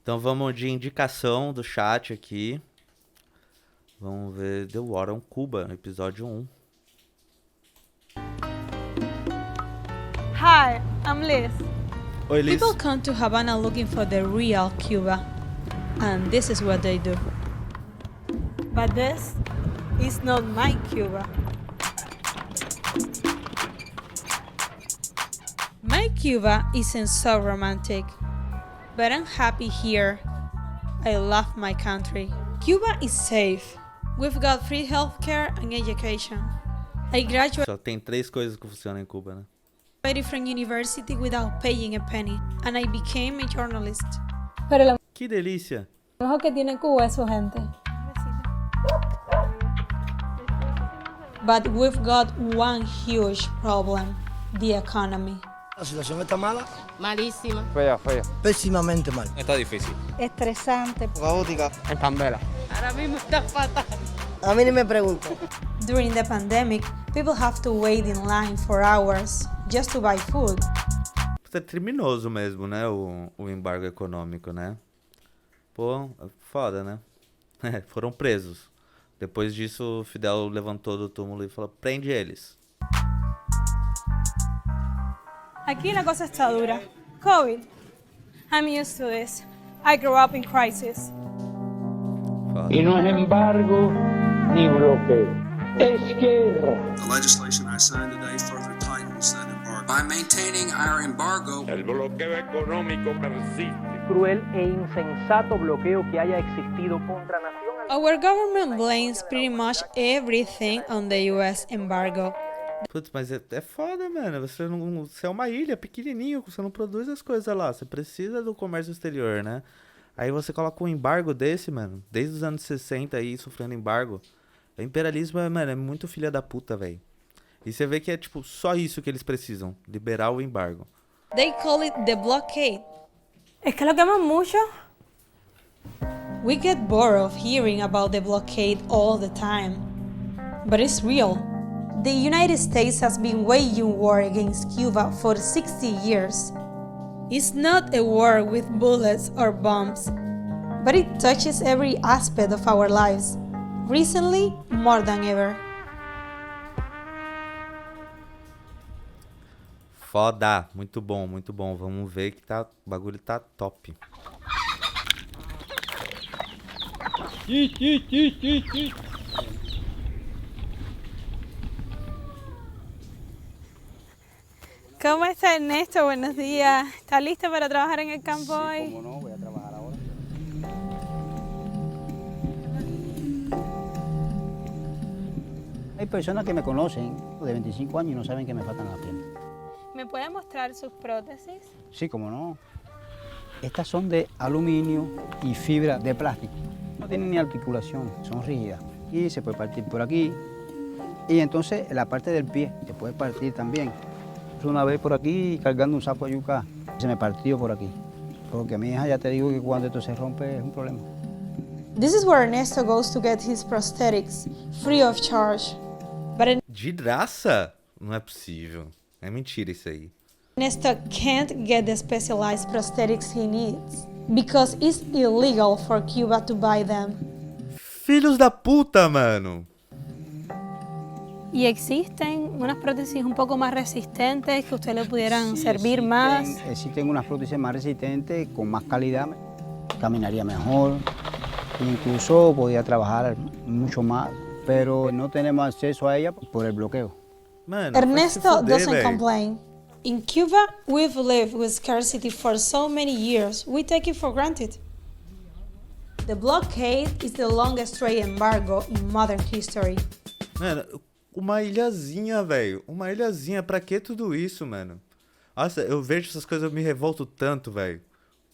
Então vamos de indicação do chat aqui. Vamos ver The War on Cuba, episódio 1. Hi, I'm Liz. Oi, Liz. People come to Havana looking for the real Cuba, and this is what they do. But this is not my Cuba. My Cuba isn't so romantic, but I'm happy here. I love my country. Cuba is safe. We've got free healthcare and education. I graduated Só tem 3 coisas que funcionam em Cuba, né? from university without paying a penny, and I became a journalist. Pero lo Que delícia. mejor que tiene Cuba es su gente. But we've got one huge problem, the economy. La situación está mala, Malísima. Fea. pésimamente mal. Está difícil. Estresante. Caótica. En candela. Ahora mismo está fatal. A mí ni me preguntan. During the pandemic, people have to wait in line for hours just to buy food. É criminoso mesmo, né? O embargo econômico, né? Pô, foda, né? Foram presos. Depois disso, o Fidel levantou do túmulo e falou: prende eles. Aquí la cosa está dura. COVID. I'm used to this. I grew up in crisis. Foda. Y no es embargo ni bloqueo, es guerra. The legislation I signed today further tightens that embargo. By maintaining our embargo, El bloqueo económico persiste. Cruel e insensato bloqueo que haya existido contra nación. Our government blames pretty much everything on the US embargo. Putz, mas é foda, mano. Você é uma ilha pequenininho, você não produz as coisas lá. Você precisa do comércio exterior, né? Aí você coloca um embargo desse, mano. Desde os anos 60 aí, sofrendo embargo. O imperialismo, mano, é muito filha da puta, velho. E você vê que é, tipo, só isso que eles precisam. Liberar o embargo. They call it the blockade. Es que lo queman mucho. We get bored of hearing about the blockade all the time. But it's real. The United States has been waging war against Cuba for 60 years. It's not a war with bullets or bombs, but it touches every aspect of our lives. Recently, more than ever. Foda. Muito bom, muito bom. Vamos ver que o bagulho tá top. ¿Cómo está Ernesto? Buenos días. ¿Está listo para trabajar en el campo hoy? Como no, voy a trabajar ahora. Hay personas que me conocen de 25 años y no saben que me faltan las piernas. ¿Me puede mostrar sus prótesis? Sí, como no. Estas son de aluminio y fibra de plástico. No tienen ni articulación, son rígidas. Y se puede partir por aquí. Y entonces la parte del pie se puede partir también. Una vez por aquí cargando un saco de yuca, se me partió por aquí. Porque a mi hija ya te digo que cuando esto se rompe es un problema. This is where Ernesto goes to get his prosthetics, free of charge. But De graça? Não é possível. É mentira isso aí. Ernesto can't get the specialized prosthetics he needs because it's illegal for Cuba to buy them. Filhos da puta, mano. ¿Y existen unas prótesis un poco más resistentes que usted le pudieran servir más? Existen unas prótesis más resistentes, con más calidad. Caminaría mejor, incluso podía trabajar mucho más, pero no tenemos acceso a ella por el bloqueo. Mano, vai se Ernesto fuder, doesn't véi. complain. In Cuba, we've lived with scarcity for so many years, we take it for granted. The blockade is the longest trade embargo in modern history. Mano, uma ilhazinha, velho. Uma ilhazinha. Pra que tudo isso, mano? Nossa, eu vejo essas coisas, eu me revolto tanto, velho.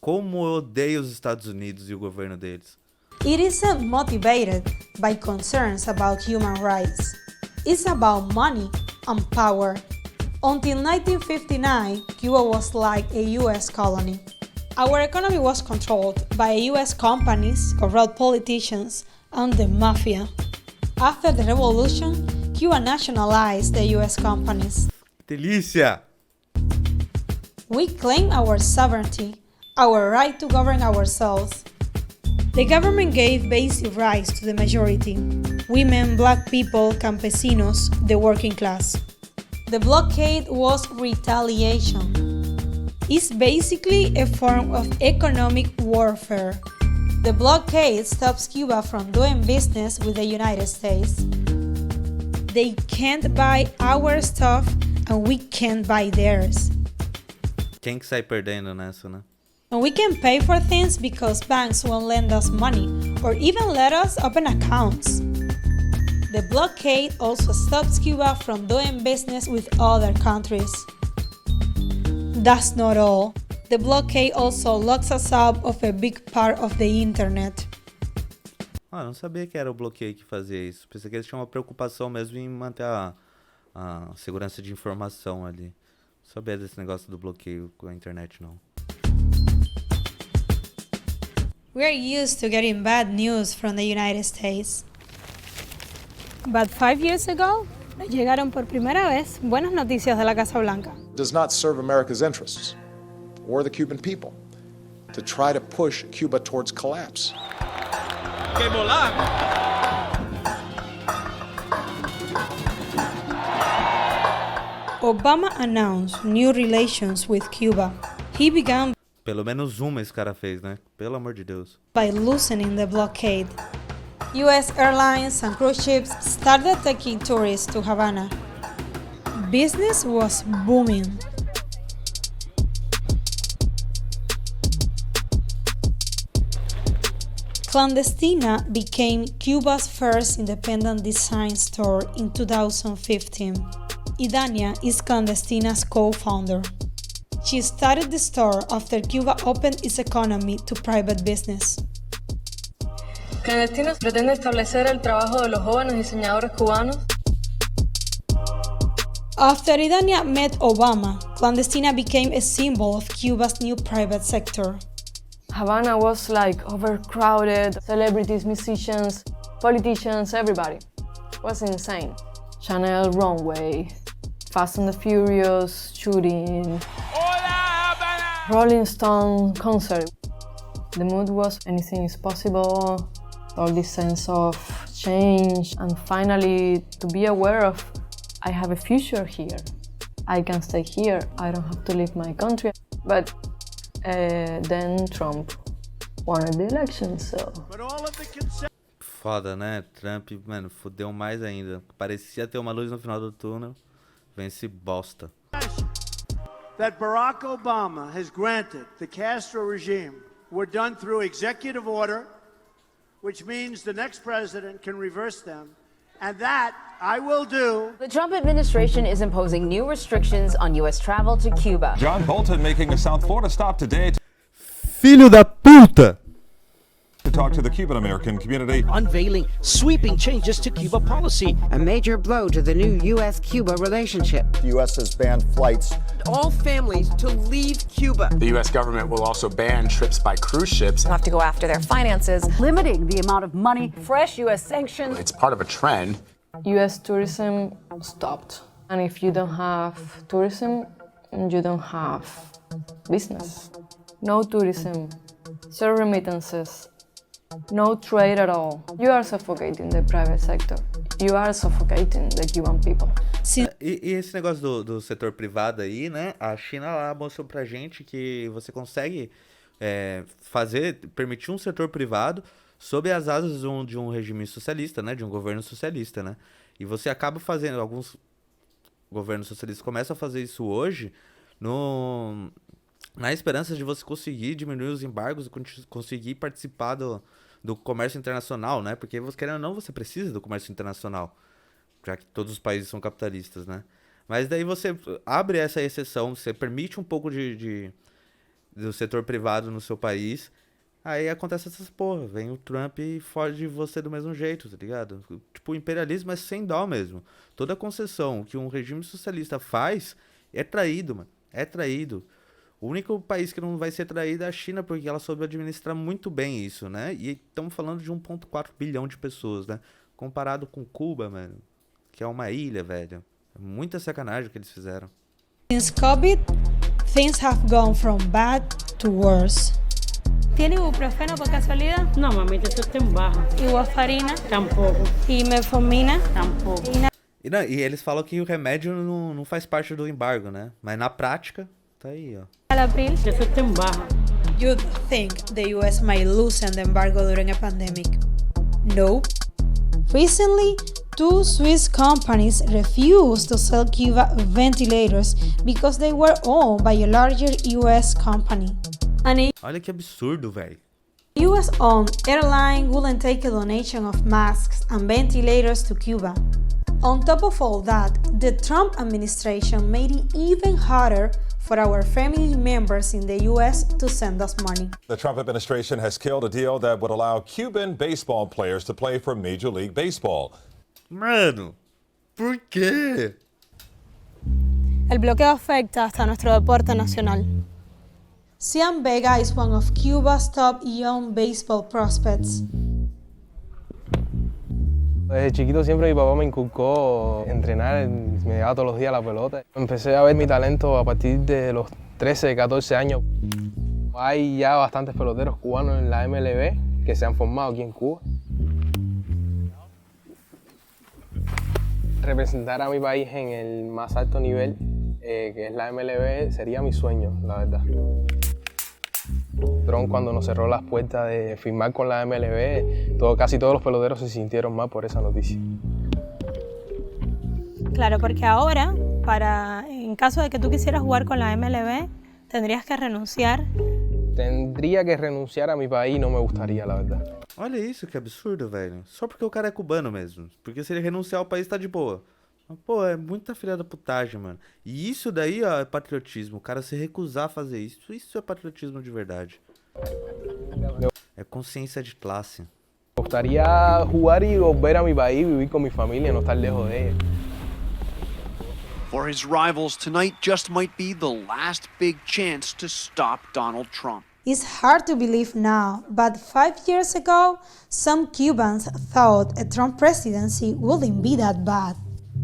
Como eu odeio os Estados Unidos e o governo deles. It isn't motivated by concerns about human rights. It's about money and power. Until 1959, Cuba was like a US colony. Our economy was controlled by US companies, corrupt politicians, and the mafia. After the revolution, Cuba nationalized the US companies. Delícia! We claim our sovereignty, our right to govern ourselves. The government gave basic rights to the majority: women, black people, campesinos, the working class. The blockade was retaliation. It's basically a form of economic warfare. The blockade stops Cuba from doing business with the United States. They can't buy our stuff and we can't buy theirs. Quem que sai perdendo nessa, né? And we can pay for things because banks won't lend us money or even let us open accounts. The blockade also stops Cuba from doing business with other countries. That's not all. The blockade also locks us out of a big part of the internet. Ah, não sabia que era o bloqueio que fazia isso. Pensei que eles tinham uma preocupação mesmo em manter a segurança de informação ali. Não sabia desse negócio do bloqueio com a internet, não. We're used to getting bad news from the United States. But 5 years ago, nos llegaron por primera vez buenas noticias de la Casa Blanca. Does not serve America's interests or the Cuban people to try to push Cuba towards collapse. Obama announced new relations with Cuba. He began Pelo menos uma esse cara fez, né? Pelo amor de Deus. by loosening the blockade. US airlines and cruise ships started taking tourists to Havana. Business was booming. Clandestina became Cuba's first independent design store in 2015. Idania is Clandestina's co-founder. She started the store after Cuba opened its economy to private business. Clandestinos pretende establecer el trabajo de los jóvenes diseñadores cubanos. After Idania met Obama, Clandestina became a symbol of Cuba's new private sector. Havana was like overcrowded, celebrities, musicians, politicians, everybody. It was insane. Chanel runway, Fast and the Furious shooting, Rolling Stone concert. The mood was anything is possible, all this sense of change, and finally to be aware of I have a future here. I can stay here, I don't have to leave my country. But then Trump won the election, so... Foda, né? Trump, mano, fudeu mais ainda. Parecia ter uma luz no final do túnel. Vence bosta. That Barack Obama has granted the Castro regime were done through executive order, which means the next president can reverse them, and that I will do. The Trump administration is imposing new restrictions on U.S. travel to Cuba. John Bolton making a South Florida stop today Filho da puta! to talk to the Cuban-American community. Unveiling sweeping changes to Cuba policy. A major blow to the new U.S.-Cuba relationship. The U.S. has banned flights. All families to leave Cuba. The U.S. government will also ban trips by cruise ships. They'll have to go after their finances. Limiting the amount of money, fresh U.S. sanctions. It's part of a trend. U.S. tourism stopped. And if you don't have tourism, you don't have business. No tourism, zero remittances, no trade at all. You are suffocating the private sector. You are suffocating the Cuban people. E esse negócio do setor privado aí, né? A China lá mostrou pra gente que você consegue permitir um setor privado sob as asas de um regime socialista, né? De um governo socialista, né? E você acaba fazendo, alguns governos socialistas começam a fazer isso hoje na esperança de você conseguir diminuir os embargos e conseguir participar do comércio internacional, né? Porque, querendo ou não, você precisa do comércio internacional, já que todos os países são capitalistas, né? Mas daí você abre essa exceção, você permite um pouco do setor privado no seu país, aí acontece essas porra, vem o Trump e foge de você do mesmo jeito, tá ligado? Tipo, o imperialismo é sem dó mesmo. Toda concessão que um regime socialista faz é traído, mano. É traído. O único país que não vai ser traído é a China, porque ela soube administrar muito bem isso, né? E estamos falando de 1,4 bilhão de pessoas, né? Comparado com Cuba, mano, que é uma ilha, velho. É muita sacanagem o que eles fizeram. Since COVID, things have gone from bad to worse. ¿Tiene ibuprofeno por casualidad? No, mamita, eso está en baja. ¿Y warfarina? Tampoco. ¿Y metformina? Tampoco. E eles falam que o remédio não faz parte do embargo, né? Mas na prática, tá aí, ó. Alapril? Eso está en baja. You'd think the US might loosen the embargo during a pandemic. Nope. Recently, 2 Swiss companies refused to sell Cuba ventilators because they were owned by a larger US company. Olha que absurdo, velho. US-owned airline wouldn't take a donation of masks and ventilators to Cuba. On top of all that, the Trump administration made it even harder for our family members in the US to send us money. The Trump administration has killed a deal that would allow Cuban baseball players to play for Major League Baseball. Mano, por quê? El bloqueo afecta hasta nuestro deporte nacional. Cian Vega is one of Cuba's top young baseball prospects. Desde chiquito siempre mi papá me inculcó entrenar, me llevaba todos los días la pelota. Empecé a ver mi talento a partir de los 13, 14 años. Hay ya bastantes peloteros cubanos en la MLB que se han formado aquí en Cuba. Representar a mi país en el más alto nivel, que es la MLB, sería mi sueño, la verdad. Trump, cuando nos cerró las puertas de firmar con la MLB, casi todos los peloteros se sintieron mal por esa noticia. Claro, porque ahora, en caso de que tú quisieras jugar con la MLB, tendrías que renunciar. Tendría que renunciar a mi país, no me gustaría, la verdad. Olha isso, que absurdo, velho. Só porque o cara é cubano mesmo. Porque se ele renunciar, o país tá de boa. Pô, é muita filha da putagem, mano. E isso daí, ó, é patriotismo. O cara se recusar a fazer isso é patriotismo de verdade. É consciência de classe. Me gustaría jugar y volver a mi país, vivir con mi familia, no estar lejos de ella. For his rivals, tonight just might be the last big chance to stop Donald Trump. It's hard to believe now, but 5 years ago, some Cubans thought a Trump presidency wouldn't be that bad.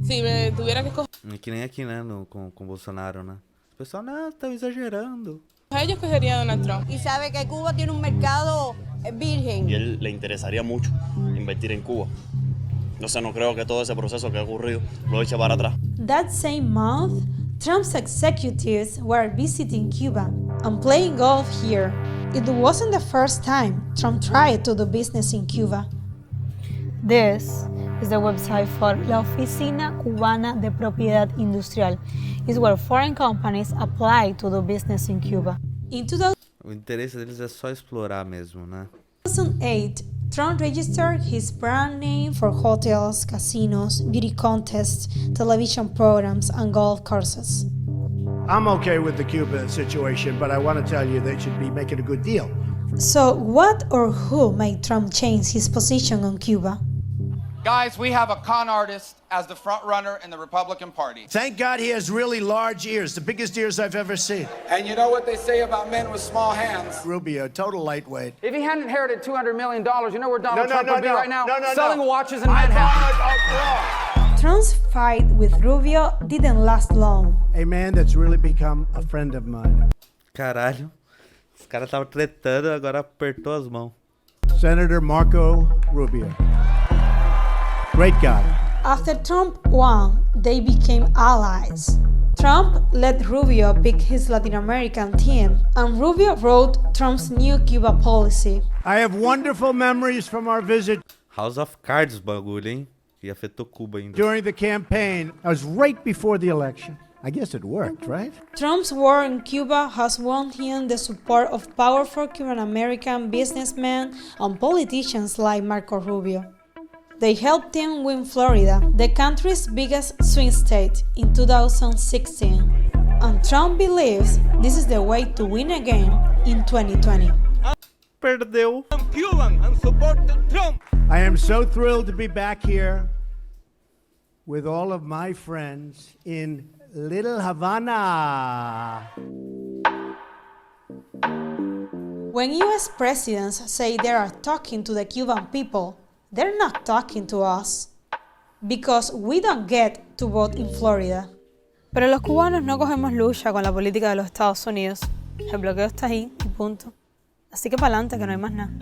Si me tuviera que escoger. É que nem aqui, né, com Bolsonaro, né? O pessoal, não, estão exagerando. Yo escogería a Donald Trump. Y sabe que Cuba tiene un mercado virgen. Y a él le interesaría mucho invertir en Cuba. Entonces no creo que todo ese proceso que ha ocurrido lo eche para atrás. That same month, Trump's executives were visiting Cuba and playing golf here. It wasn't the first time Trump tried to do business in Cuba. This is the website for La Oficina Cubana de Propiedad Industrial. It's where foreign companies apply to do business in Cuba. In O interesse deles é só explorar mesmo, né? 2008, Trump registered his brand name for hotels, casinos, beauty contests, television programs, and golf courses. I'm okay with the Cuba situation, but I want to tell you they should be making a good deal. So, what or who made Trump change his position on Cuba? Guys, we have a con artist as the front runner in the Republican Party. Thank God he has really large ears, the biggest ears I've ever seen. And you know what they say about men with small hands? Rubio, total lightweight. If he hadn't inherited $200 million, you know where Donald Trump would be right now? No, selling watches in Manhattan. Trump's fight with Rubio didn't last long. A man that's really become a friend of mine. Caralho. Os caras estavam tretando, agora apertou as mãos. Senator Marco Rubio. Great guy. After Trump won, they became allies. Trump let Rubio pick his Latin American team, and Rubio wrote Trump's new Cuba policy. I have wonderful memories from our visit. House of Cards bagulho, hein? Que afetou Cuba ainda. During the campaign, I was right before the election. I guess it worked, right? Trump's war in Cuba has won him the support of powerful Cuban American businessmen and politicians like Marco Rubio. They helped him win Florida, the country's biggest swing state, in 2016. And Trump believes this is the way to win again in 2020. Perdeu. I'm Cuban and support Trump. I am so thrilled to be back here with all of my friends in Little Havana. When US presidents say they are talking to the Cuban people, they're not talking to us, because we don't get to vote in Florida. Pero los cubanos no cogemos lucha con la política de los Estados Unidos. El bloqueo está ahí y punto. Así que para adelante, que no hay más nada.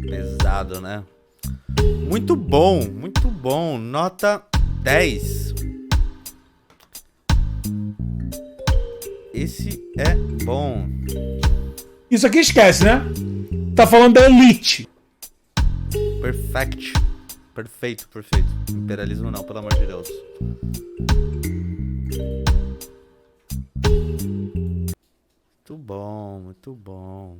Pesado, né? Muito bom. Nota 10. Esse é bom. Isso aqui esquece, né? Tá falando da elite. Perfeito. Imperialismo não, pelo amor de Deus. Muito bom.